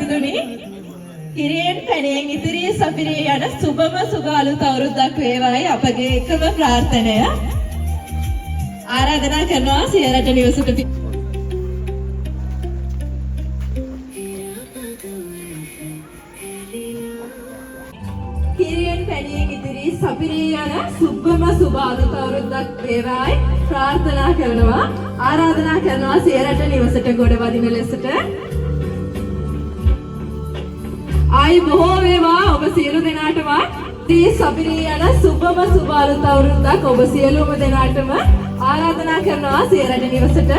ඇතිදුනි හිරියෙන් පැණියෙන් ඉදිරියේ සපිරේ යන සුබම සුබ අලුත් අවුරුද්දක් වේවායි අපගේ එකම ප්‍රාර්ථනය. ආරාධනා කරනවා සියරට නිවසට හිරියෙන් පැණියෙන් ඉදිරියේ සපිරේ යන සුබම සුබ අලුත් අවුරුද්දක් වේවායි ප්‍රාර්ථනා කරනවා. ආරාධනා කරනවා සියරට නිවසට ගොඩ වදින ලෙසට. ආයි බොහෝ වේවා ඔබ සියලු දෙනාටම දී සපිරී යන සුබම සුබ අලුත් අවුරුද්දක් ඔබ සියලුම දෙනාටම ආරාධනා කරනවා සියරට නිවසට.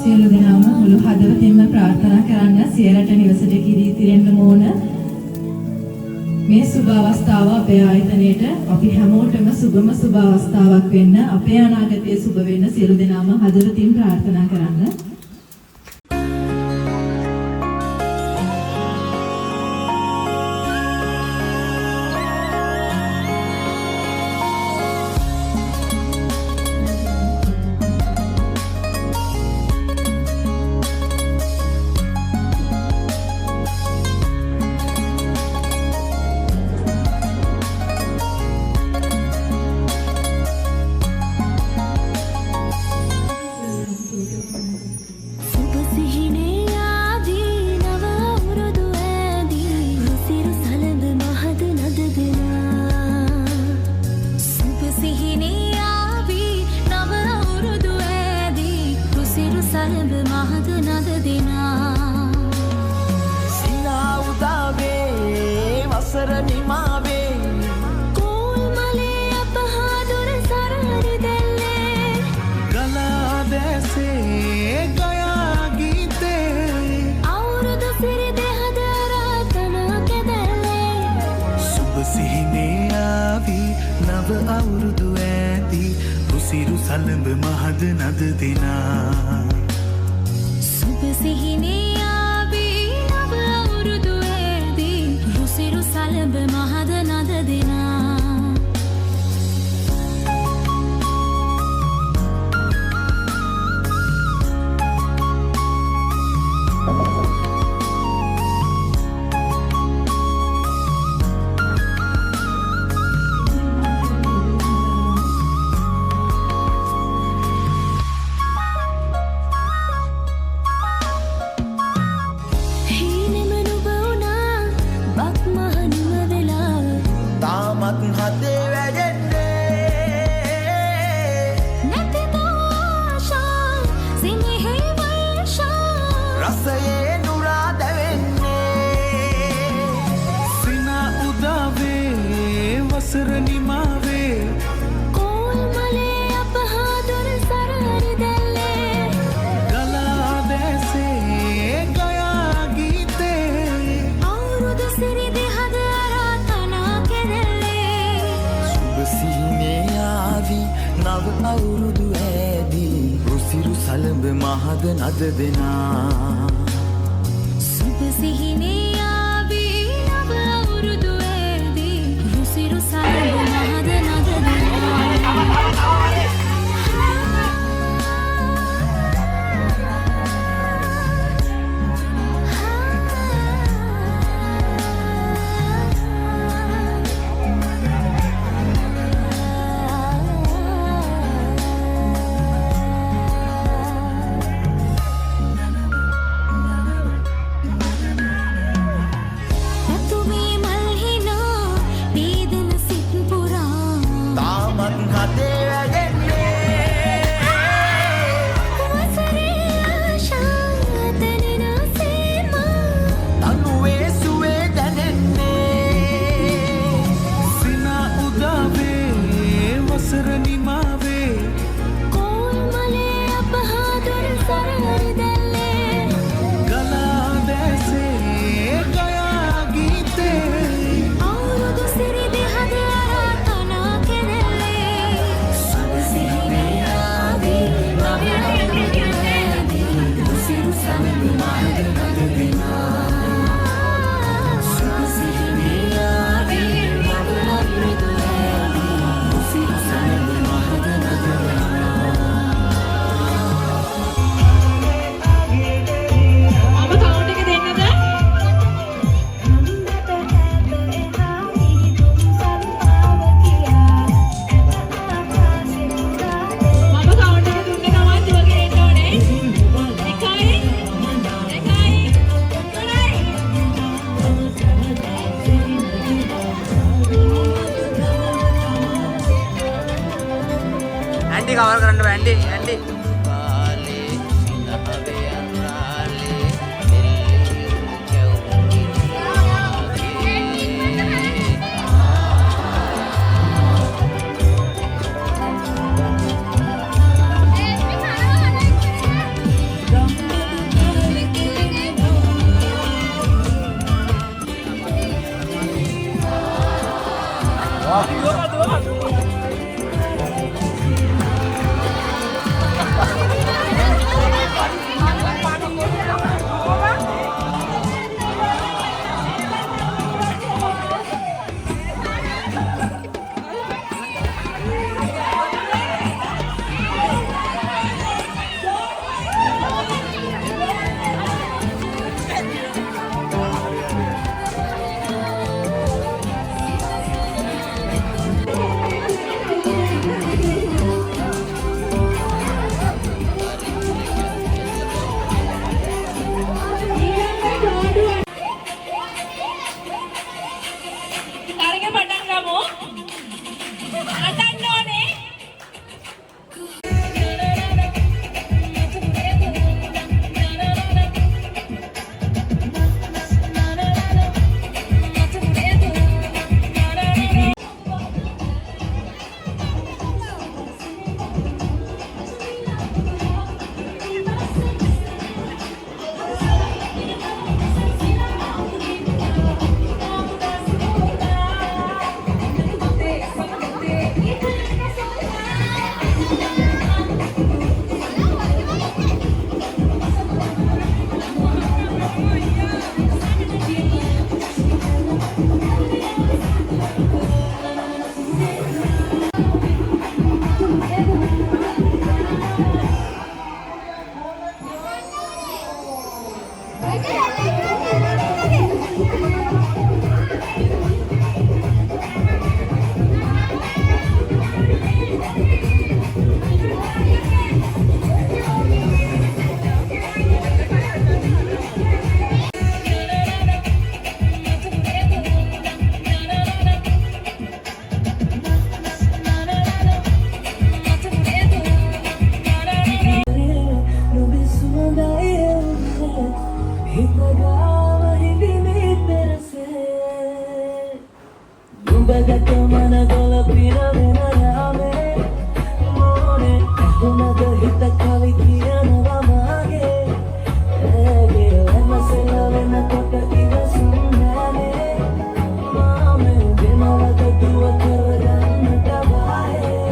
සියලු දෙනාම මුළු හදවතින්ම ප්‍රාර්ථනා කරන්න සියරට නිවසට කිරී තිරෙන්න ඕන. මේ සුබ අවස්ථාව අපේ ආයතනයේට අපි හැමෝටම සුබම සුබ අවස්ථාවක් වෙන්න, අපේ අනාගතයේ සුබ වෙන්න සියලු දෙනාම හදවතින් ප්‍රාර්ථනා කරන්න. අවුරුදු ඇති රුසිරු සලඹ මහද නද දෙනා සුබ සිහිනේ ආවේ නව අවුරුදු ඇති රුසිරු සලඹ මහද නද දෙනා තා තාමත් හදේ වැඩෙන්නේ නැතිද ආශා සිනෙහි වර්ෂා රසයේ නුරා දැවෙන්නේ සිනා උදාවේ වසර නිමාවේ කෝල් මලේ අපහාදුර සරහරි දැල්ලේ ගලා දැසේ ගයා ගීතේ අවුරුදු සිරිදි හද අරාතනා කෙරෙල්ලේ සුබ සිහිනේ ආවි නව අවුරුදු ඇදී රුසිරු සලඹ මහද නද දෙනා සුබ සිහිනේ ආවී නව අවුරුදු ඇදී රුසිරු සලඹ මහද නද රතුමේ මල්හිනා වේදන සිත් පුරා තාමත් හදේ වැඩෙන්නේ වසරේ ආශා දැනෙන සේමා තනුවේ සුවේ දැනෙන්නේ සිනා උදාවේ වසර නිමාවේ කෝල් මලේ අපහාදුර සරහරි දැල්ලේ ගලා දැසේ ගයා ගීතේ අවුරුදු සිරිදි හද අරාතනා කෙරෙල්ලේ සුබ සිහිනේ ආවී නව අවුරුදු ඇදී රුසිරු සලඹ මහද නද දෙනා සුබ සිහිනේ ආවී නව අවුරුදු ඇදී රුසිරු සලඹ මහද නද ඔබ කවුන්ට් එක දෙන්නද? මම කවුන්ට් එක දුන්න ගමන් දුවගෙන එන්න ඕනේ. 1යි 2යි 3යි. ඇන්ටි කවර් කරන්න බෑ ඇන්ටි කාලේ සිනහවේ අන්රාලේ දෙල්ලිරු චෞකිරියාගේ ඔබගත මනගොල පිරවෙන යාමේ මෝනේ ඇහුනද හිත කවි කියනවා මාගේ ඇගේ වෙනසෙල වෙනකොට ඉවසුම් නෑනේ මාමේ වෙනවද දුව කරගන්නට බායේ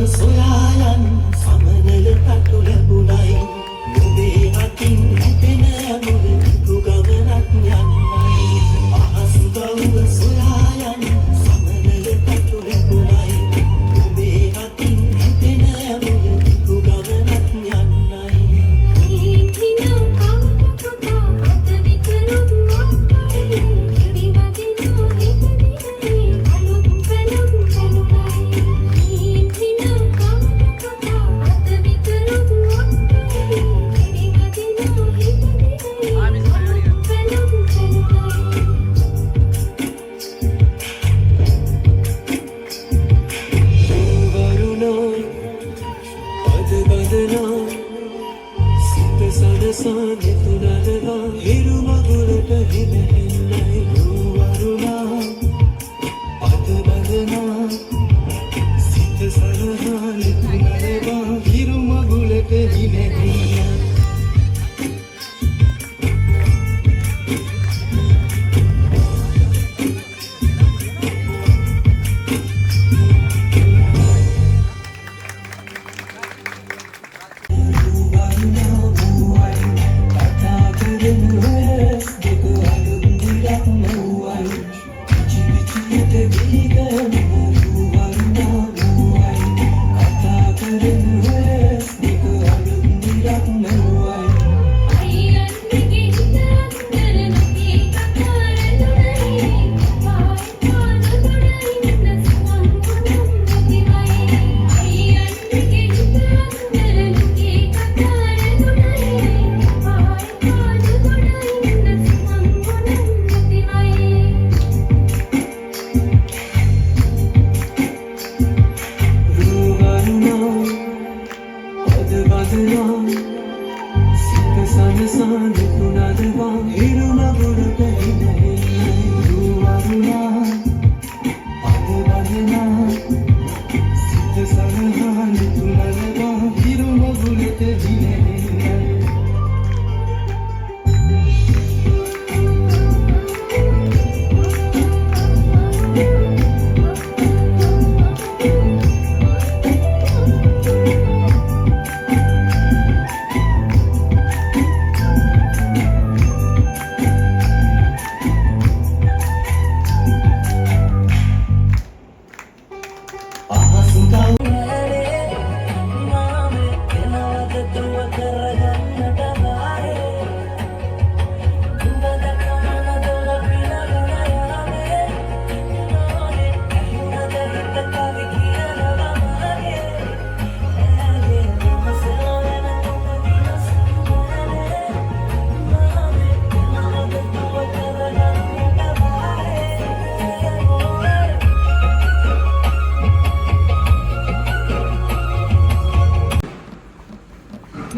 සොයායන් සමනල තටු ලැබුණයි බදනා සිත සනසා නිතුනනවා හිරු මගුලට හිමෙන්නයි රුවරුණා අද බදනා සිත සනසා නිතුනනවා හිරු මගුලට හිමෙන්නයි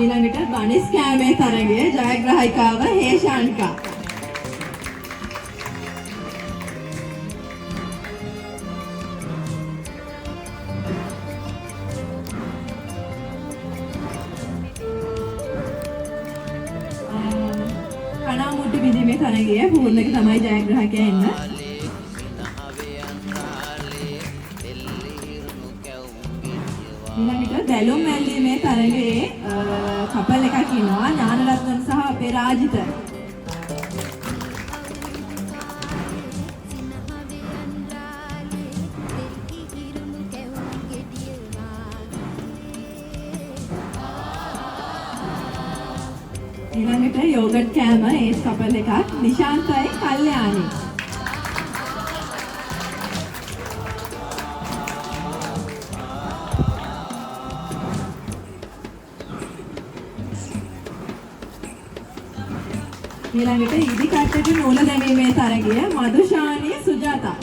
ඊළඟට ගණේශ් කෑමේ තරගයේ ජයග්‍රාහිකාව හේෂාන්කා. කණාමුට්ටු බිඳීමේ තරගයේ පූර්ණක තමයි ජයග්‍රාහකයා එන්න. ඊළඟට බැලුම් ඇල්ලීමේ තරගයේ කපල් එකක් ඉන්නවා ඥානරත්න සහ අපේ රාජිත. ඊළඟට යෝගට් කෑම ඒත් කපල් එකක් නිශාන්තයි කල්යාණි. ඊළඟට ඉදි කට්ටට නූල දැමීමේ තරගය මදුෂානී සුජාතා.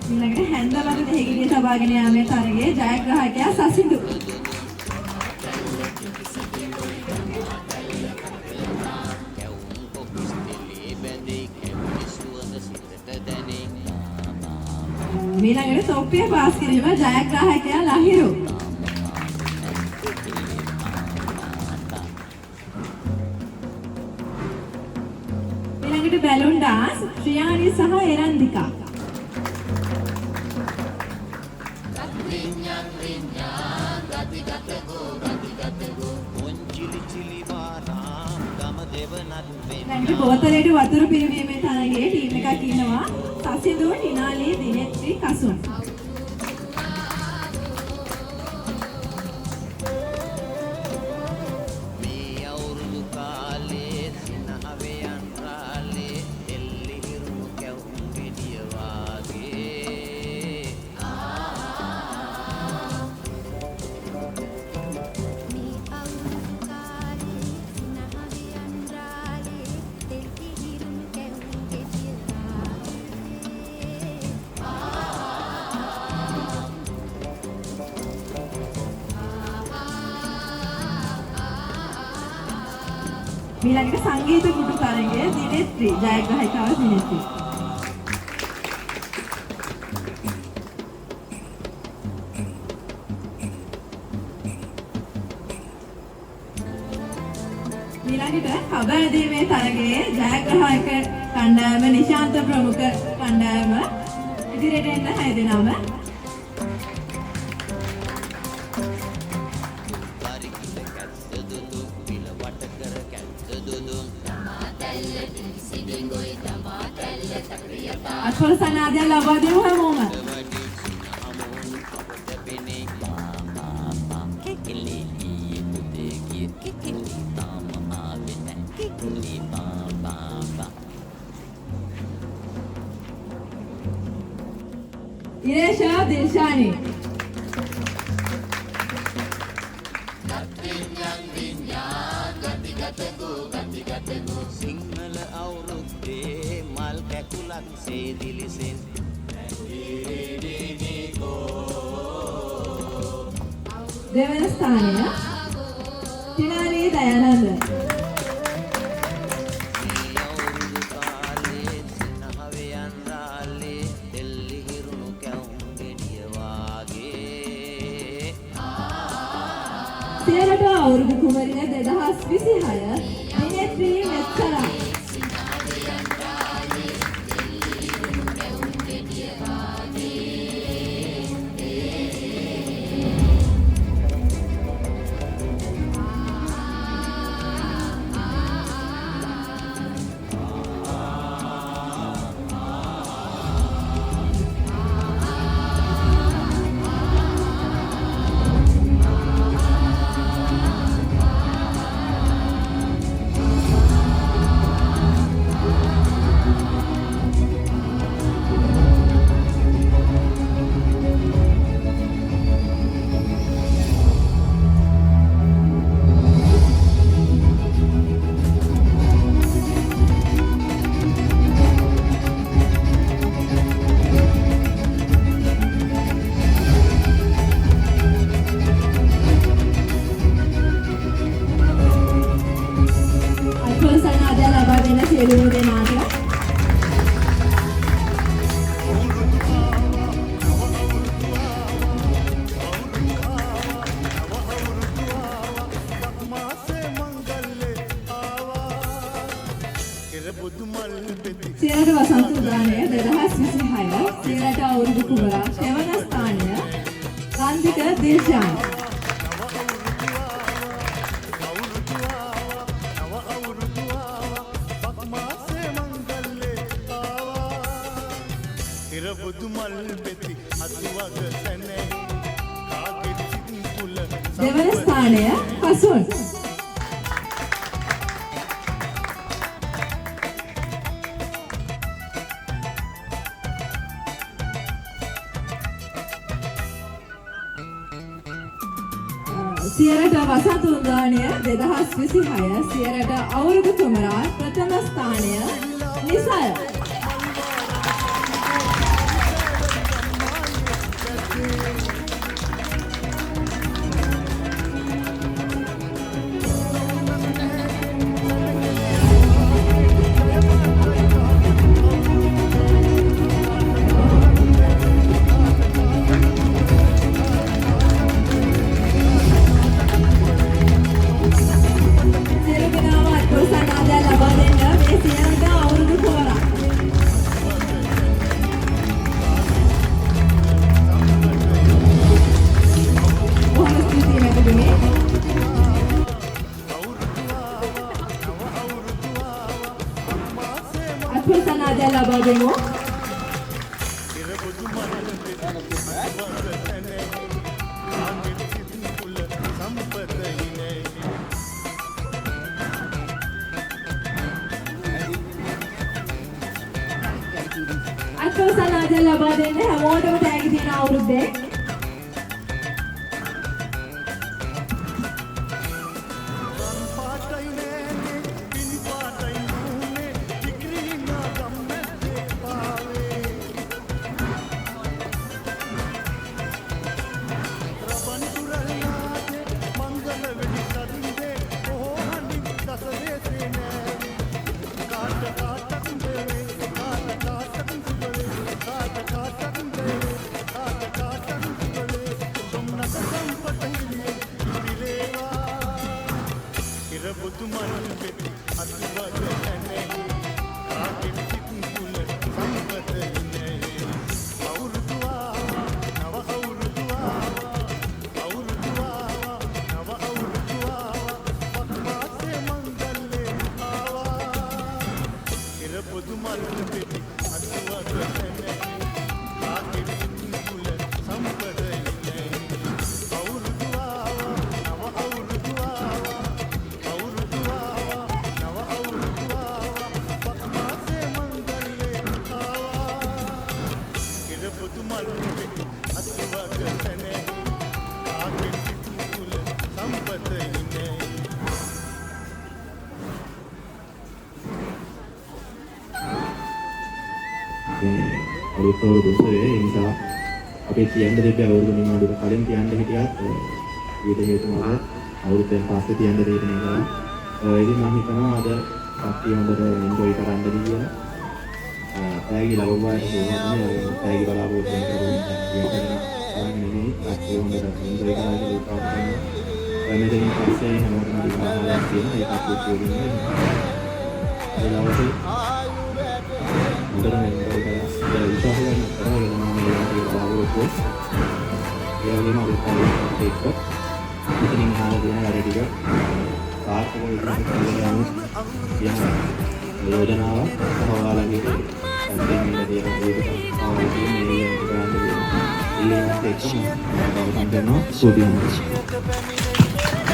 ඊළඟට හැන්දවල දෙහිගිරිය තබාගෙන යාමේ තරගයේ ජයග්‍රාහකයා සසිඳු. ඊළඟට තොප්පිය පාස් කිරීම ජයග්‍රාහකයා ලහිරු. ඊළඟට බැලුන් ඩාන්ස් ශ්‍රියානි සහ එරන්දිකා. ඊළඟට බෝතලයට වතුර පිරීමේ තරගයේ ටීම් එකක් ඉන්නවා සසිඳු, හිනාලි, දිනෙත්‍රි, කසුන්. ඊළඟට සංගීත කුටු තරඟයේ දිනෙත්‍රි ජයග්‍රාහිකාව දිනෙත්‍රි. ඊළඟට කබැදීමේ තරගයේ ජයග්‍රාහක කණ්ඩායම නිශාන්ත ප්‍රමුඛ කණ්ඩායම ඉදිරියට එන්න 6 දෙනාම. අත්පොල සනාදය ලබා දෙමු හැමෝම. ඉරේෂා දිල්ෂානි. සිංහල අවුරුද්දේ මල් කැකුලක් සේ දිලිසෙන් දෙවන ස්ථානය තිනානී දයානන්ද. අවුරුදු කාලේ සිනහවයන් රාලේ දෙල්ලි හිරුණු කැවුම් ගෙඩිය වාගේ සියලට අවුරුදු කුමරිය 2026 දිනෙත්‍රි මෙච්චරා. සියලුම දෙනාට සියලට වසන්ත උදානය 2026 සියලට අවුරුදු කුමරා දෙවන ස්ථානය රන්දික දිල්ෂාන්. දෙවන ස්ථානය හසුන්. සියරට වසන්ත උදානය 2026 සියරට අවුරුදු කුමරා ප්‍රථම ස්ථානය නිසල්. ලබා දෙමු. අත්පොල සනාදය ලබා දෙන්න හැමෝටම තෑගි තියෙන අවුරුද්දේ මේ අලුත් අවුරුදු උත්සවයේ ඒ නිසා අපි කියන්න දෙන්න අවුරුදු නිමාඩුවට කලින් කියන්න හිටියත් ඊට හේතු මොකද අවුරුද්දෙන් පස්සේ කියන්න දෙයක් නෑ. ඉතින් මම හිතනවා අද කට්ටිය හොඳට එන්ජොයි කරන්න කියලා. පැයගේ ලබුවාට ඕනේ පැයගේ බලාපොරොත්තු වෙන නෙමෙයි කට්ටිය හොඳට එන්ජොයි කරන්න උත්සාහ කරනවා. මෙතනින් පස්සේ හැමෝටම දිනහාරයක් තියෙන ඒකත් උත්සවයේ ඒ දවසේ මුදල් එන්ජොයි කරලා උත්සාහ කරන කරගෙන මම මේ බලාපොරොත්තු ඒ වගේම අලුත් එක්ක ඉතින් හාලා දෙන වැඩ ටික සාර්ථකව ඉදිරියට යන්න කියන යෝජනාව ඔයාලගේ අන්තිමට දෙන දේකට ආවදී මේ ග්‍රෑන්ඩ් එකම සම්පූර්ණ සෝදියම්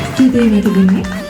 ස්තුතියි මට දුන්නේ